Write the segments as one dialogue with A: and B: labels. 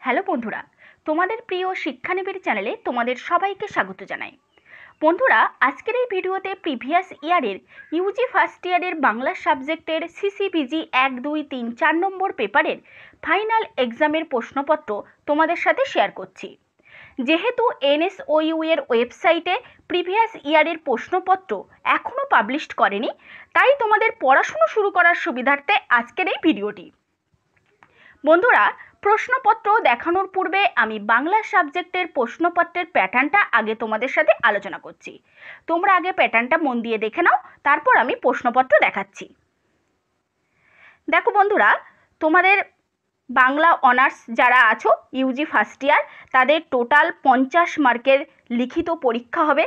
A: Hello বন্ধুরা, তোমাদের প্রিয় শিক্ষানিবিড় চ্যানেলে তোমাদের সবাইকে স্বাগত জানাই। বন্ধুরা, আজকের এই ভিডিওতে প্রিভিয়াস ইয়ারের ইউজি ফার্স্ট ইয়ারের বাংলা সাবজেক্টের সিসিবিজি 1, 2, 3, 4 নম্বর পেপারের ফাইনাল এক্সামের প্রশ্নপত্র তোমাদের সাথে শেয়ার করছি। যেহেতু এনএসওইউ এর ওয়েবসাইটে প্রিভিয়াস ইয়ারের প্রশ্নপত্র এখনও পাবলিশড করেনি, তাই তোমাদের পড়াশুনো শুরু করার সুবিধার্থে আজকের এই ভিডিওটি। বন্ধুরা, প্রশ্নপত্র দেখানোর পূর্বে আমি বাংলা সাবজেক্টের প্রশ্নপত্রের প্যাটার্নটা আগে তোমাদের সাথে আলোচনা করছি। তোমরা আগে প্যাটার্নটা মন দিয়ে দেখে নাও, তারপর আমি প্রশ্নপত্র দেখাচ্ছি। দেখো বন্ধুরা, তোমাদের বাংলা অনার্স যারা আছো ইউজি ফার্স্ট ইয়ার, তাদের টোটাল 50 মার্কের লিখিত পরীক্ষা হবে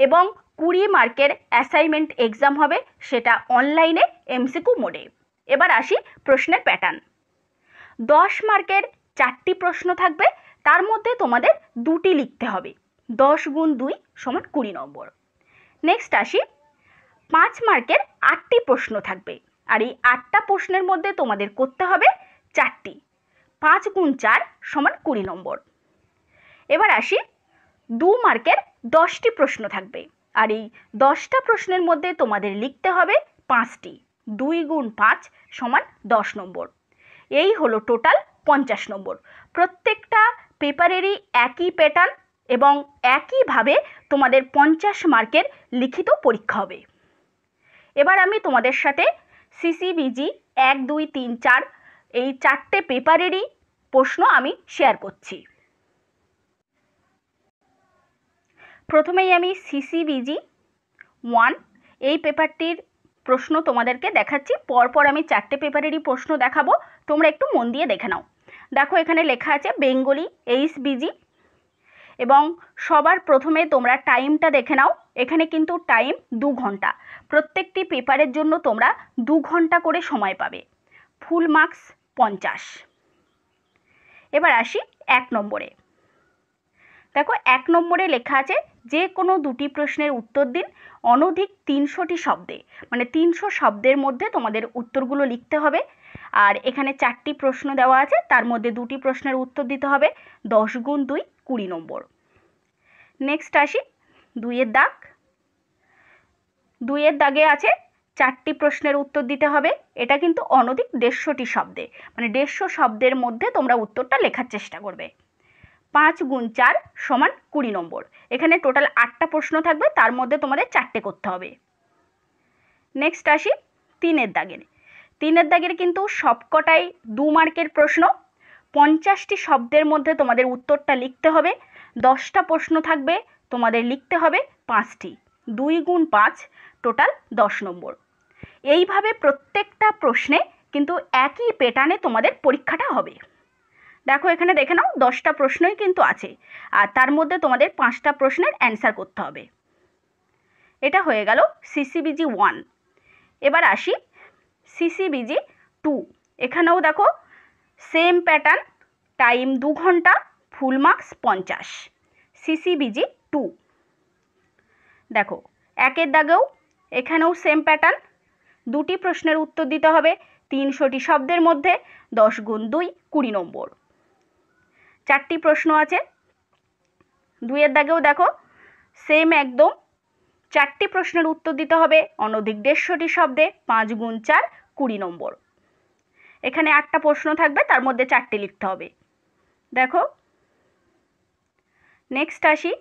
A: এবং 20 মার্কের অ্যাসাইনমেন্ট এক্সাম হবে, সেটা অনলাইনে এমসিকিউ মোডে। এবার আসি প্রশ্নের প্যাটার্ন। 10 মার্কের 4টি প্রশ্ন থাকবে, তার মধ্যে তোমাদের 2টি লিখতে হবে। 10 গুণ 2 সমান 20 নম্বর। নেক্সট আসি, 5 মার্কের 8টি প্রশ্ন থাকবে, আর এই 8টা প্রশ্নের মধ্যে তোমাদের করতে হবে 4টি। 5 গুণ 4 সমান 20 নম্বর। এবার আসি, 2 মার্কের 10টি প্রশ্ন থাকবে, আর এই 10টা প্রশ্নের মধ্যে তোমাদের লিখতে হবে 5টি। 2 গুণ 5 সমান 10 নম্বর। এই হলো টোটাল 50 নম্বর। প্রত্যেকটা পেপারেরই একই প্যাটার্ন এবং একইভাবে তোমাদের 50 মার্কের লিখিত পরীক্ষা হবে। এবার আমি তোমাদের সাথে সিসিবিজি 1, 2, 3, 4 এই 4টে পেপারেরই প্রশ্ন আমি শেয়ার করছি। প্রথমেই আমি সিসিবিজি 1 এই পেপারটির প্রশ্ন তোমাদেরকে দেখাচ্ছি। পরপর আমি 4টে পেপারেরই প্রশ্ন দেখাবো, তোমরা একটু মন দিয়ে দেখে নাও। দেখো, এখানে লেখা আছে বেঙ্গলি এইচবিজি, এবং সবার প্রথমে তোমরা টাইমটা দেখে নাও। এখানে কিন্তু টাইম 2 ঘন্টা। প্রত্যেকটি পেপারের জন্য তোমরা 2 ঘন্টা করে সময় পাবে। Full marks 50। এবার আসি 1 নম্বরে। দেখো, 1 নম্বরে লেখা আছে যে কোনো 2টি প্রশ্নের উত্তর দিন অনধিক 300টি শব্দে, মানে 300 শব্দের মধ্যে তোমাদের উত্তরগুলো লিখতে হবে। আর এখানে 4টি প্রশ্ন দেওয়া আছে, তার মধ্যে 2টি প্রশ্নের উত্তর দিতে হবে। 10 গুণ 2 20 নম্বর। নেক্সট আসি 2-এর দাগ। 2-এর দাগে আছে 4টি প্রশ্নের উত্তর দিতে হবে। এটা কিন্তু অনধিক 150টি শব্দে, মানে 150 শব্দের মধ্যে তোমরা উত্তরটা লেখার চেষ্টা করবে। 5 গুণ 4 সমান 20 নম্বর। এখানে টোটাল 8টা প্রশ্ন থাকবে, তার মধ্যে তোমাদের 4টে করতে হবে। নেক্সট আসি 3-এর দাগের। 3-এর দাগের কিন্তু সবকটাই 2 মার্কের প্রশ্ন। 50টি শব্দের মধ্যে তোমাদের উত্তরটা লিখতে হবে। 10টা প্রশ্ন থাকবে, তোমাদের লিখতে হবে 5টি। 2 গুণ 5 টোটাল 10 নম্বর। এইভাবে প্রত্যেকটা প্রশ্নে কিন্তু একই প্যাটার্নে তোমাদের পরীক্ষাটা হবে। দেখো, এখানে দেখে নাও 10টা প্রশ্নই কিন্তু আছে, আর তার মধ্যে তোমাদের 5টা প্রশ্নের অ্যান্সার করতে হবে। এটা হয়ে গেল সিসিবিজি 1। এবার আসি সিসিবিজি 2। এখানেও দেখো সেম প্যাটার্ন, টাইম 2 ঘন্টা, ফুল মার্কস 50। সিসিবিজি 2। দেখো, 1-এর দাগেও এখানেও সেম প্যাটার্ন, 2টি প্রশ্নের উত্তর দিতে হবে 300টি শব্দের মধ্যে। 10 গুণ 2 20 নম্বর। 4টি প্রশ্ন আছে। 2-এর দাগেও দেখো সেম একদম, 4টি প্রশ্নের উত্তর দিতে হবে অনধিক 150টি শব্দে। 5 গুণ 4 20 নম্বর। এখানে 8টা প্রশ্ন থাকবে, তার মধ্যে 4টে লিখতে হবে। দেখো, নেক্সট আসি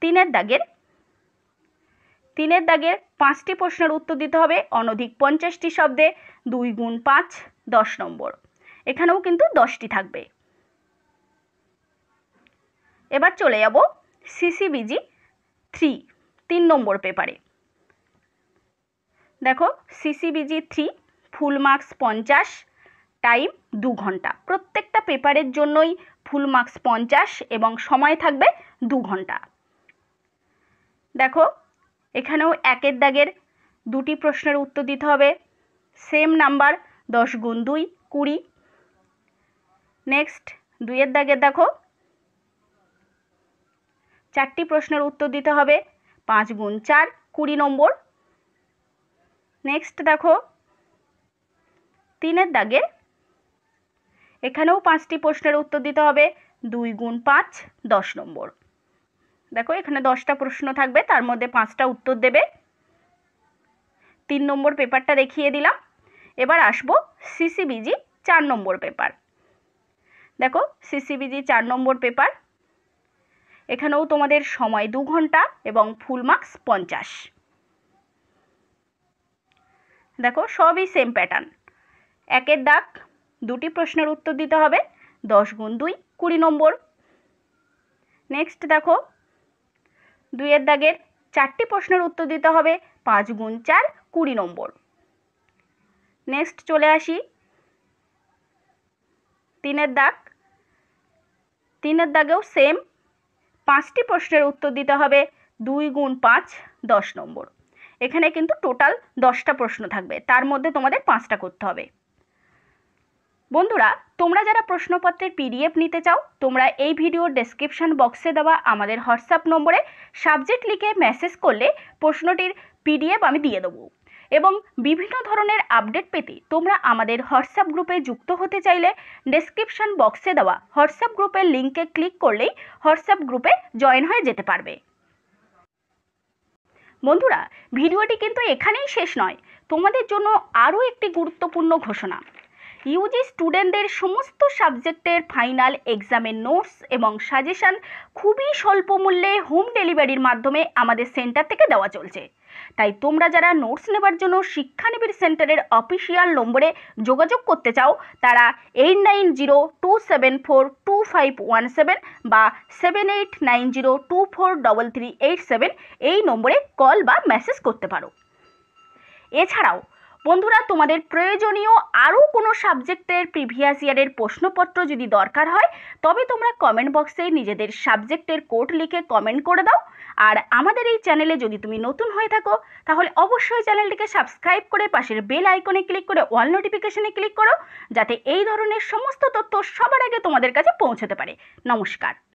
A: 3-এর দাগের। 3-এর দাগের 5টি প্রশ্নের উত্তর দিতে হবে অনধিক 50টি শব্দে। 2 গুণ 5 10 নম্বর। এখানেও কিন্তু 10টি থাকবে। এবার চলে যাব সিসিবিজি 3 নম্বর পেপারে। দেখো, সিসিবিজি 3 ফুল মার্কস 50, টাইম 2 ঘন্টা। প্রত্যেকটা পেপারের জন্যই ফুল মার্কস 50 এবং সময় থাকবে 2 ঘন্টা। দেখো, এখানেও 1-এর দাগের 2টি প্রশ্নের উত্তর দিতে হবে, সেম নাম্বার 10 গুণ 2 20। নেক্সট 2-এর দাগের দেখো 4টি প্রশ্নের উত্তর দিতে হবে 5 গুণ 4 20 নম্বর। নেক্সট দেখো 3-এর দাগের এখানেও 5টি প্রশ্নের উত্তর দিতে হবে। 2 গুণ 5 10 নম্বর। দেখো এখানে 10টা প্রশ্ন থাকবে, তার মধ্যে 5টা উত্তর দেবে। 3 নম্বর পেপারটা দেখিয়ে দিলাম। এবার আসবো সিসিবিজি 4 নম্বর পেপার। দেখো সিসিবিজি 4 নম্বর পেপার, এখানেও তোমাদের সময় 2 ঘন্টা এবং ফুল মার্কস 50। দেখো সবই সেম প্যাটার্ন। 1-এর দাগ 2টি প্রশ্নের উত্তর দিতে হবে। 10 গুণ 2 20 নম্বর। নেক্সট দেখো 2-এর দাগের 4টি প্রশ্নের উত্তর দিতে হবে। 5 গুণ 4 20 নম্বর। নেক্সট চলে আসি 3-এর দাগ। 3-এর দাগেও সেম 5টি প্রশ্নের উত্তর দিতে হবে। 2 গুণ 5 10 নম্বর। এখানে কিন্তু টোটাল 10টা প্রশ্ন থাকবে, তার মধ্যে তোমাদের 5টা করতে হবে। বন্ধুরা, তোমরা যারা প্রশ্নপত্রের পিডিএফ নিতে চাও, তোমরা এই ভিডিওর ডেসক্রিপশন বক্সে দেওয়া আমাদের হোয়াটসঅ্যাপ নম্বরে সাবজেক্ট লিখে মেসেজ করলে প্রশ্নটির পিডিএফ আমি দিয়ে দেবো। এবং বিভিন্ন ধরনের আপডেট পেতে তোমরা আমাদের হোয়াটসঅ্যাপ গ্রুপে যুক্ত হতে চাইলে ডেসক্রিপশন বক্সে দেওয়া হোয়াটসঅ্যাপ গ্রুপের লিঙ্কে ক্লিক করলেই হোয়াটসঅ্যাপ গ্রুপে জয়েন হয়ে যেতে পারবে। বন্ধুরা, ভিডিওটি কিন্তু এখানেই শেষ নয়, তোমাদের জন্য আরও একটি গুরুত্বপূর্ণ ঘোষণা। ইউজি স্টুডেন্টদের সমস্ত সাবজেক্টের ফাইনাল এক্সামের নোটস এবং সাজেশান খুবই স্বল্প মূল্যে হোম ডেলিভারির মাধ্যমে আমাদের সেন্টার থেকে দেওয়া চলছে। তাই তোমরা যারা নোটস নেবার জন্য শিক্ষানিবিড় সেন্টারের অফিসিয়াল নম্বরে যোগাযোগ করতে চাও, তারা 8902742517 বা 7890243387 এই নম্বরে কল বা মেসেজ করতে পারো। এছাড়াও বন্ধুরা, তোমাদের প্রয়োজনীয় আরও কোনো সাবজেক্টের প্রিভিয়াস ইয়ারের প্রশ্নপত্র যদি দরকার হয়, তবে তোমরা কমেন্ট বক্সে নিজেদের সাবজেক্টের কোড লিখে কমেন্ট করে দাও। আর আমাদের এই চ্যানেলে যদি তুমি নতুন হয়ে থাকো, তাহলে অবশ্যই চ্যানেলটিকে সাবস্ক্রাইব করে পাশের বেল আইকনে ক্লিক করে অল নোটিফিকেশনে ক্লিক করো, যাতে এই ধরনের সমস্ত তথ্য সবার আগে তোমাদের কাছে পৌঁছতে পারে। নমস্কার।